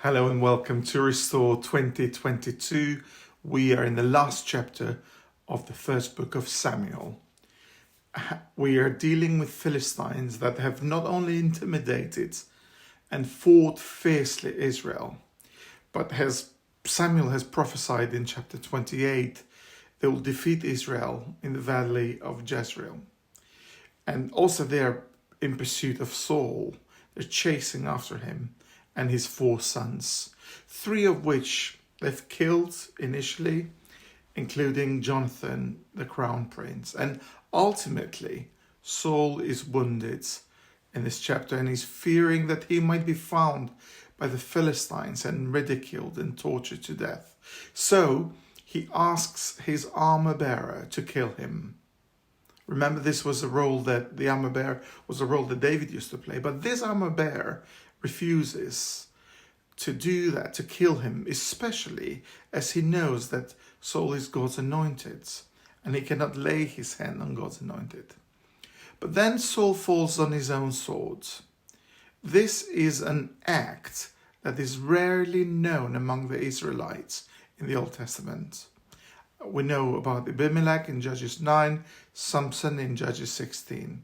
Hello and welcome to Restore 2022. We are in the last chapter of the first book of Samuel. We are dealing with Philistines that have not only intimidated and fought fiercely Israel, but as Samuel has prophesied in chapter 28, they will defeat Israel in the valley of Jezreel. And also they are in pursuit of Saul. They're chasing after him and his 4 sons, 3 of which they've killed initially, including Jonathan, the crown prince. And ultimately, Saul is wounded in this chapter and he's fearing that he might be found by the Philistines and ridiculed and tortured to death. So he asks his armor bearer to kill him. Remember, this was a role that the armor bearer was a role that David used to play, but this armor bearer refuses to do that, to kill him, especially as he knows that Saul is God's anointed and he cannot lay his hand on God's anointed. But then Saul falls on his own sword. This is an act that is rarely known among the Israelites in the Old Testament. We know about Abimelech in Judges 9, Samson in Judges 16.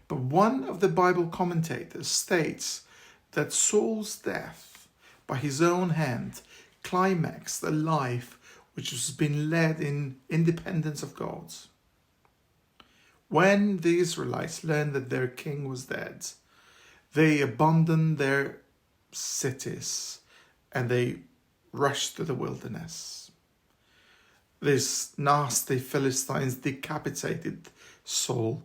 But one of the Bible commentators states that Saul's death by his own hand climaxed a life which has been led in independence of God. When the Israelites learned that their king was dead, they abandoned their cities and they rushed to the wilderness. These nasty Philistines decapitated Saul.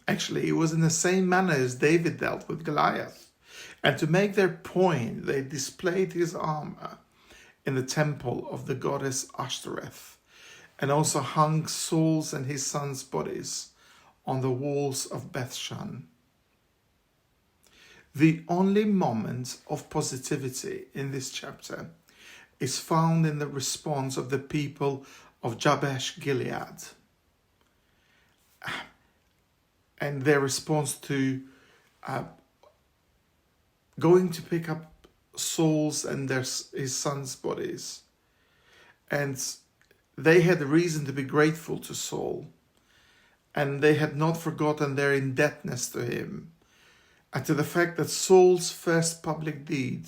Actually, it was in the same manner as David dealt with Goliath. And to make their point, they displayed his armor in the temple of the goddess Ashtoreth and also hung Saul's and his sons' bodies on the walls of Bethshan. The only moment of positivity in this chapter is found in the response of the people of Jabesh Gilead and their response to going to pick up Saul's and his sons' bodies. And they had a reason to be grateful to Saul. And they had not forgotten their indebtedness to him. And to the fact that Saul's first public deed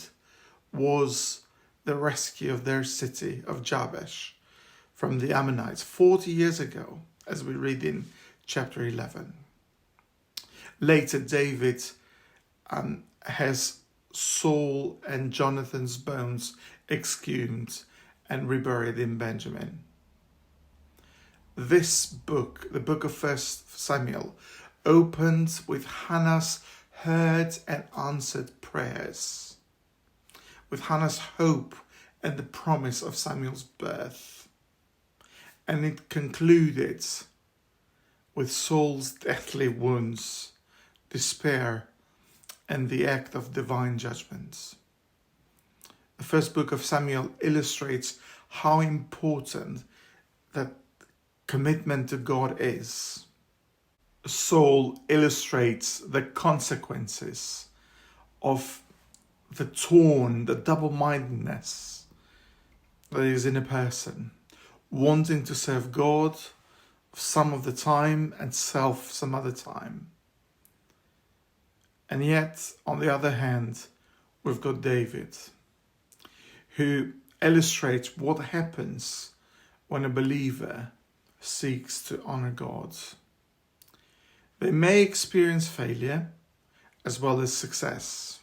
was the rescue of their city of Jabesh from the Ammonites 40 years ago, as we read in chapter 11. Later, David has Saul and Jonathan's bones exhumed and reburied in Benjamin. This book, the book of 1 Samuel, opens with Hannah's heard and answered prayers, with Hannah's hope and the promise of Samuel's birth. And it concluded with Saul's deathly wounds, despair, and the act of divine judgment. The first book of Samuel illustrates how important that commitment to God is. Saul illustrates the consequences of the double-mindedness that is in a person, wanting to serve God some of the time and self some other time. And yet, on the other hand, we've got David, who illustrates what happens when a believer seeks to honor God. They may experience failure as well as success,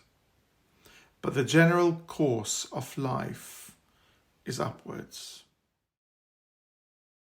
but the general course of life is upwards.